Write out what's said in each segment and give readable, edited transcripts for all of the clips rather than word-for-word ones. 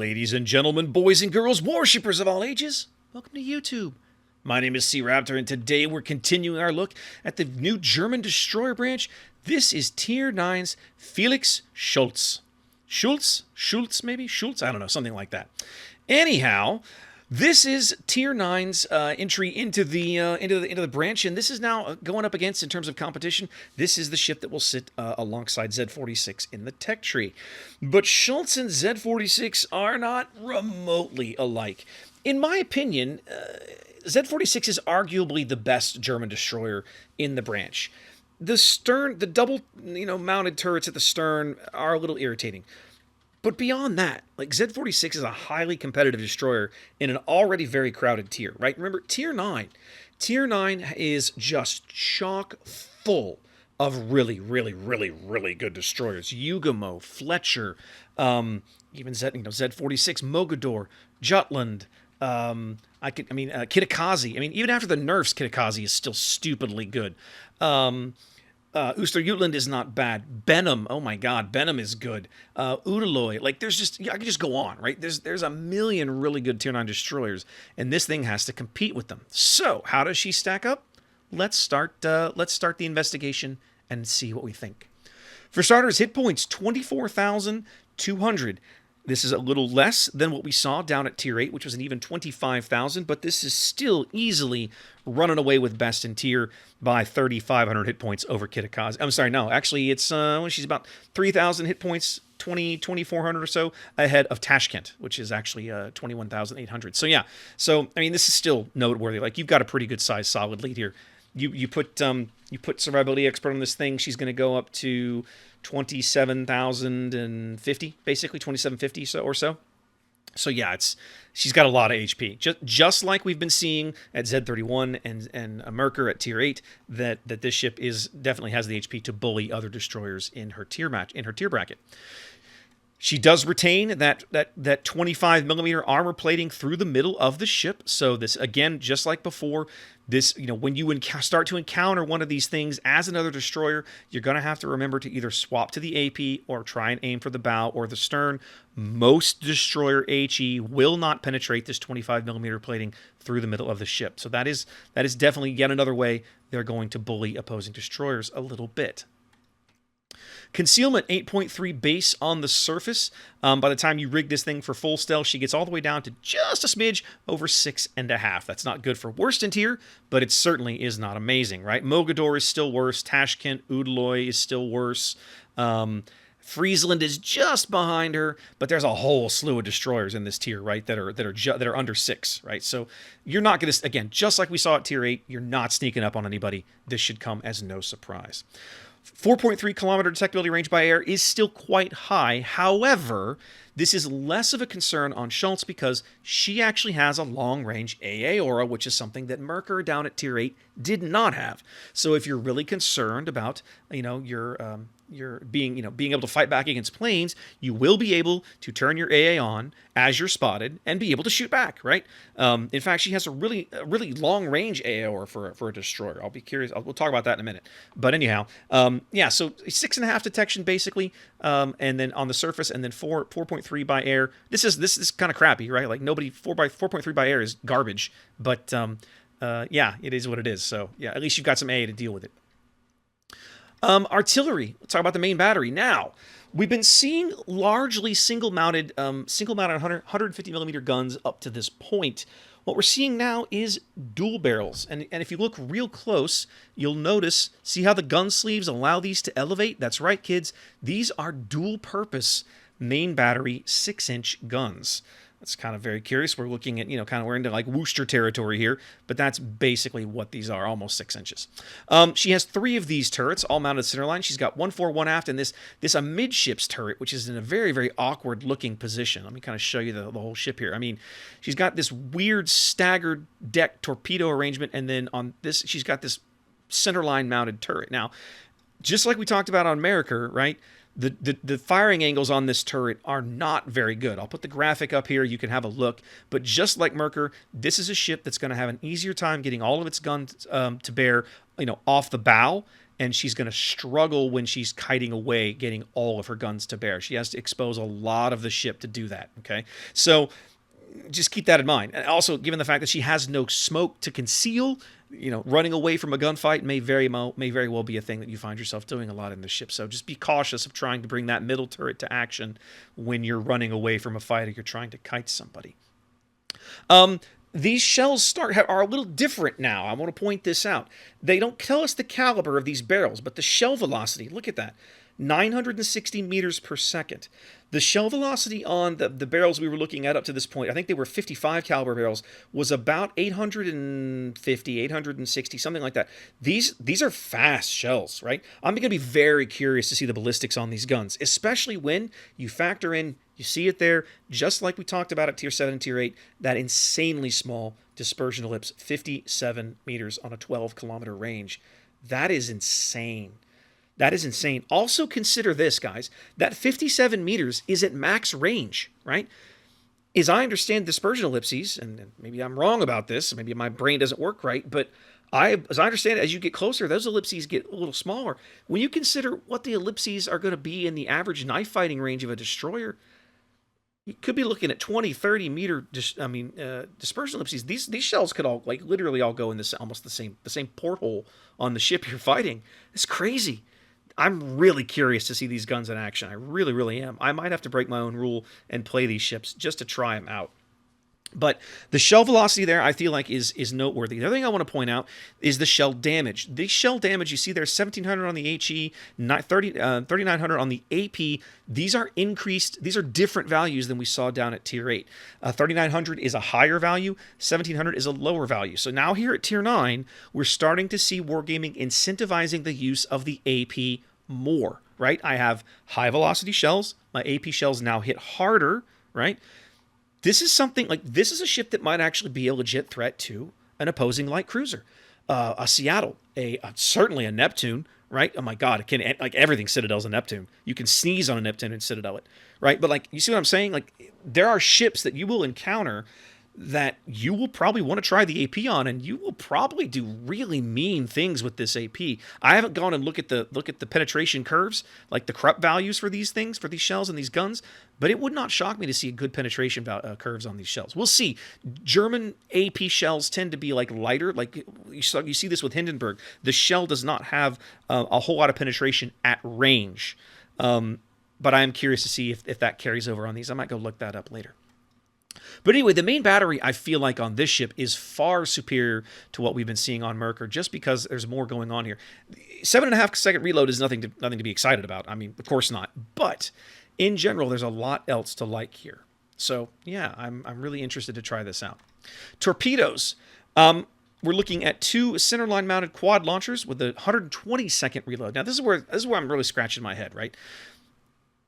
Ladies and gentlemen, boys and girls, worshippers of all ages, welcome to YouTube. My name is SeaRaptor, and today we're continuing our look at the new German destroyer branch. This is Tier 9's Felix Schultz. Schultz, maybe? Schultz? I don't know, something like that. Anyhow, this is Tier 9's entry into the branch, and this is now going up against, in terms of competition, this is the ship that will sit alongside Z46 in the tech tree. But Schultz and Z46 are not remotely alike. In my opinion, Z46 is arguably the best German destroyer in the branch. The stern, the double, mounted turrets at the stern are a little irritating. But beyond that, like Z46 is a highly competitive destroyer in an already very crowded tier, right? Remember, Tier 9. Tier 9 is just chock full of really good destroyers. Ugamo, Fletcher, even Z46, Mogador, Jutland, Kitakazi. Even after the nerfs, Kitakazi is still stupidly good. Oosterjutland is not bad. Benham, oh my god, Benham is good. Udaloy, I can just go on, right? There's a million really good Tier 9 destroyers, and this thing has to compete with them. So, how does she stack up? Let's start the investigation and see what we think. For starters, hit points, 24,200. This is a little less than what we saw down at Tier 8, which was an even 25,000, but this is still easily running away with best in tier by 3,500 hit points over Kitakazi. I'm sorry, no, actually it's she's about 3,000 hit points, 2,400 or so ahead of Tashkent, which is actually 21,800. So yeah, this is still noteworthy. Like, you've got a pretty good size solid lead here. You put survivability expert on this thing, she's going to go up to 27,050, basically 2750 or so. So yeah, she's got a lot of HP. Just like we've been seeing at Z31 and Maerker at Tier 8, that this ship definitely has the HP to bully other destroyers in her tier bracket. She does retain that 25 millimeter armor plating through the middle of the ship. So this, again, just like before, this, when you start to encounter one of these things as another destroyer, you're going to have to remember to either swap to the AP or try and aim for the bow or the stern. Most destroyer HE will not penetrate this 25 millimeter plating through the middle of the ship. So that is definitely yet another way they're going to bully opposing destroyers a little bit. Concealment, 8.3 base on the surface. By the time you rig this thing for full stealth, she gets all the way down to just a smidge over 6.5. That's not good for worst in tier, but it certainly is not amazing, right? Mogador is still worse. Tashkent, Udaloy is still worse. Friesland is just behind her, but there's a whole slew of destroyers in this tier, right, that are under 6, right? So you're not going to, again, just like we saw at Tier 8, you're not sneaking up on anybody. This should come as no surprise. 4.3 kilometer detectability range by air is still quite high. However, this is less of a concern on Schultz because she actually has a long-range AA aura, which is something that Maerker down at Tier 8 did not have. So if you're really concerned about, your being able to fight back against planes, you will be able to turn your AA on as you're spotted and be able to shoot back, right? In fact, she has a really long range AA aura for a destroyer. I'll be curious. We'll talk about that in a minute. But anyhow, so 6.5 detection basically, and then on the surface, and then 4.3 by air. This is kind of crappy, right? Like 4.3 by air is garbage, but yeah, it is what it is. So yeah, at least you've got some AA to deal with it. Artillery. Let's talk about the main battery. Now, we've been seeing largely single-mounted 150 millimeter guns up to this point. What we're seeing now is dual barrels. And if you look real close, you'll see how the gun sleeves allow these to elevate? That's right, kids. These are dual-purpose main battery 6-inch guns. That's kind of very curious. We're looking at, we're into like Worcester territory here, but that's basically what these are, almost 6 inches. She has 3 of these turrets, all mounted centerline. She's got 1 fore, 1 aft, and this amidships turret, which is in a very, very awkward looking position. Let me kind of show you the whole ship here. She's got this weird staggered deck torpedo arrangement, and then on this, she's got this centerline mounted turret. Now, just like we talked about on Maerker, right? The firing angles on this turret are not very good. I'll put the graphic up here. You can have a look. But just like Maerker, this is a ship that's going to have an easier time getting all of its guns to bear, off the bow. And she's going to struggle when she's kiting away, getting all of her guns to bear. She has to expose a lot of the ship to do that, okay? So just keep that in mind. And also, given the fact that she has no smoke to conceal, running away from a gunfight may very well be a thing that you find yourself doing a lot in this ship. So just be cautious of trying to bring that middle turret to action when you're running away from a fight or you're trying to kite somebody. These shells are a little different now. I want to point this out. They don't tell us the caliber of these barrels, but the shell velocity, look at that, 960 meters per second. The shell velocity on the barrels we were looking at up to this point, I think they were 55 caliber barrels, was about 850, 860, something like that. These are fast shells, right? I'm going to be very curious to see the ballistics on these guns, especially when you factor in, you see it there, just like we talked about at Tier 7 and Tier 8, that insanely small dispersion ellipse, 57 meters on a 12-kilometer range. That is insane. That is insane. Also consider this, guys. That 57 meters is at max range, right? As I understand dispersion ellipses, and maybe I'm wrong about this, maybe my brain doesn't work right, but as I understand it, as you get closer, those ellipses get a little smaller. When you consider what the ellipses are going to be in the average knife fighting range of a destroyer, you could be looking at 20, 30 meter dispersion ellipses. These shells could all, literally all go in almost the same porthole on the ship you're fighting. It's crazy. I'm really curious to see these guns in action. I really, really am. I might have to break my own rule and play these ships just to try them out. But the shell velocity there, I feel like, is noteworthy. The other thing I want to point out is the shell damage. The shell damage, you see there, 1,700 on the HE, 3,900 on the AP. These are increased. These are different values than we saw down at Tier 8. 3,900 is a higher value. 1,700 is a lower value. So now here at Tier 9, we're starting to see Wargaming incentivizing the use of the AP more, right? I have high-velocity shells. My AP shells now hit harder, right? This is something this is a ship that might actually be a legit threat to an opposing light cruiser, a Seattle, certainly a Neptune, right? Oh my God, it can everything Citadel's a Neptune. You can sneeze on a Neptune and Citadel it, right? But you see what I'm saying? There are ships that you will encounter that you will probably want to try the AP on, and you will probably do really mean things with this AP. I haven't gone and look at the penetration curves, like the Krupp values for these things, for these shells and these guns, but it would not shock me to see good penetration curves on these shells. We'll see. German AP shells tend to be lighter. You see this with Hindenburg. The shell does not have a whole lot of penetration at range, but I am curious to see if that carries over on these. I might go look that up later. But anyway, the main battery, I feel like, on this ship is far superior to what we've been seeing on Maerker, just because there's more going on here. 7.5 second reload is nothing to be excited about. I mean, of course not. But in general, there's a lot else to like here. So yeah, I'm really interested to try this out. Torpedoes. We're looking at 2 centerline mounted quad launchers with a 120 second reload. Now this is where I'm really scratching my head, right?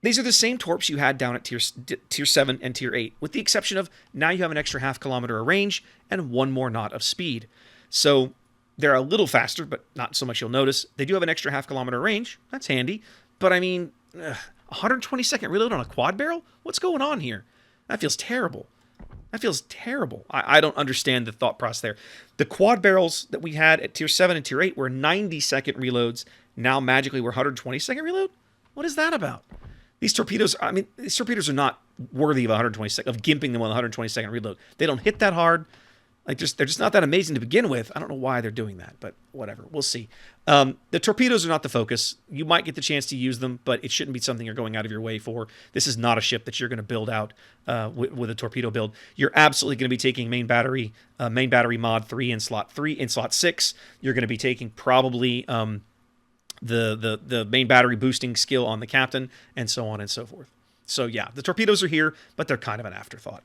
These are the same torps you had down at Tier 7 and Tier 8, with the exception of now you have an extra half kilometer of range and 1 more knot of speed. So they're a little faster, but not so much you'll notice. They do have an extra half kilometer range. That's handy. But I mean, 120 second reload on a quad barrel? What's going on here? That feels terrible. That feels terrible. I don't understand the thought process there. The quad barrels that we had at Tier 7 and Tier 8 were 90 second reloads. Now magically we're 120 second reload? What is that about? These torpedoes are not worthy of 120 of gimping them on 120 second reload. They don't hit that hard. They're just not that amazing to begin with. I don't know why they're doing that, but whatever. We'll see. The torpedoes are not the focus. You might get the chance to use them, but it shouldn't be something you're going out of your way for. This is not a ship that you're going to build out with a torpedo build. You're absolutely going to be taking main battery mod 3 in slot 6. You're going to be taking probably the main battery boosting skill on the captain, and so on and so forth. So yeah, the torpedoes are here, but they're kind of an afterthought.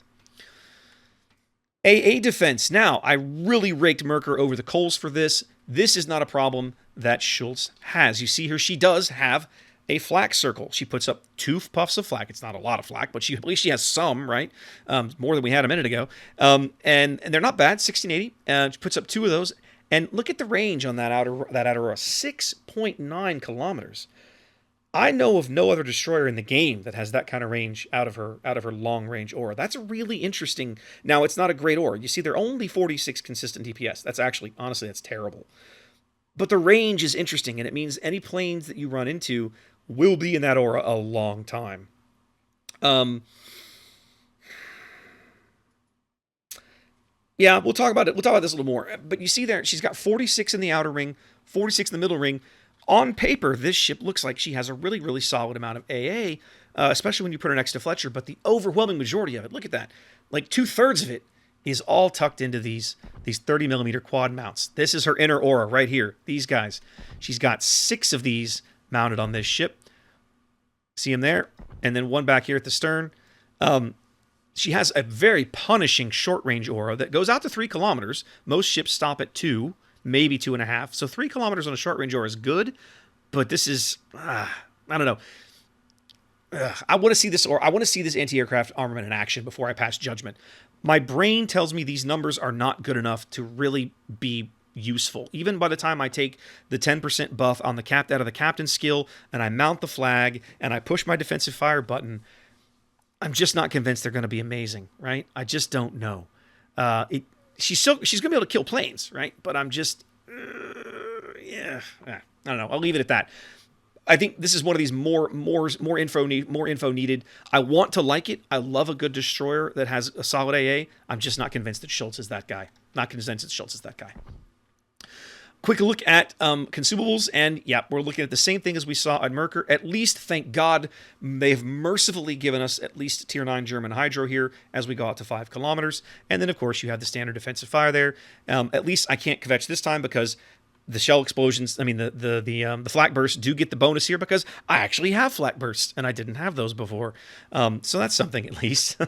Aaa Defense. Now, I really raked Maerker over the coals for this. This is not a problem that Schultz has. You see here, she does have a flak circle. She puts up 2 puffs of flak. It's not a lot of flak, but at least she has some, right? More than we had a minute ago. And they're not bad, 1680. She puts up 2 of those. And look at the range on that outer 6.9 kilometers. I know of no other destroyer in the game that has that kind of range out of her long range aura. That's really interesting. Now it's not a great aura. You see, they're only 46 consistent DPS. That's actually, honestly, that's terrible. But the range is interesting, and it means any planes that you run into will be in that aura a long time. Yeah, we'll talk about it. We'll talk about this a little more. But you see there, she's got 46 in the outer ring, 46 in the middle ring. On paper, this ship looks like she has a really, really solid amount of AA, especially when you put her next to Fletcher. But the overwhelming majority of it, look at that, like 2/3 of it is all tucked into these 30mm quad mounts. This is her inner aura right here. These guys. She's got 6 of these mounted on this ship. See them there? And then one back here at the stern. She has a very punishing short-range aura that goes out to 3 kilometers. Most ships stop at 2, maybe 2.5. So 3 kilometers on a short-range aura is good, but this is, I don't know. I want to see this, or I want to see this anti-aircraft armament in action before I pass judgment. My brain tells me these numbers are not good enough to really be useful. Even by the time I take the 10% buff on the out of the captain's skill, and I mount the flag, and I push my defensive fire button, I'm just not convinced they're going to be amazing, right? I just don't know. She's going to be able to kill planes, right? But I'm just, I don't know. I'll leave it at that. I think this is one of these more info needed. I want to like it. I love a good destroyer that has a solid AA. I'm just not convinced that Schultz is that guy. Not convinced that Schultz is that guy. Quick look at consumables, and yeah, we're looking at the same thing as we saw at Maerker. At least, thank God, they've mercifully given us at least Tier 9 German Hydro here as we go out to 5 kilometers. And then, of course, you have the standard defensive fire there. At least I can't kvetch this time because the shell explosions, I mean, the flak bursts do get the bonus here because I actually have flak bursts, and I didn't have those before. So that's something at least.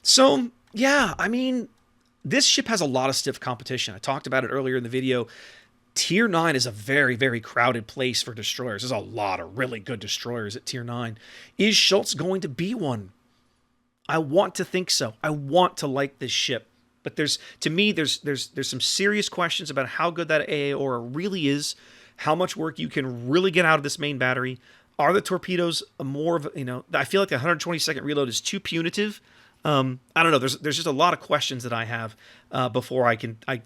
So, yeah, I mean, this ship has a lot of stiff competition. I talked about it earlier in the video. Tier 9 is a very, very crowded place for destroyers. There's a lot of really good destroyers at Tier 9. Is Schultz going to be one? I want to think so. I want to like this ship. But there's some serious questions about how good that AA aura really is, how much work you can really get out of this main battery. Are the torpedoes more of, I feel like the 120-second reload is too punitive. I don't know. There's just a lot of questions that I have before I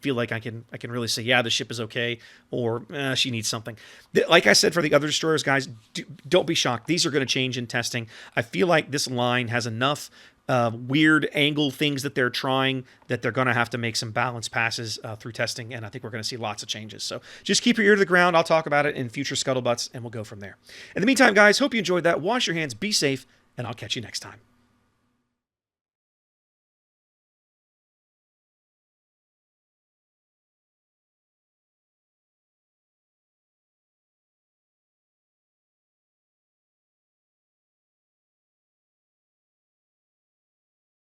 feel like I can really say, yeah, the ship is okay, or she needs something. Like I said for the other destroyers, guys, don't be shocked. These are going to change in testing. I feel like this line has enough weird angle things that they're trying that they're going to have to make some balanced passes through testing, and I think we're going to see lots of changes. So just keep your ear to the ground. I'll talk about it in future scuttlebutts, and we'll go from there. In the meantime, guys, hope you enjoyed that. Wash your hands, be safe, and I'll catch you next time.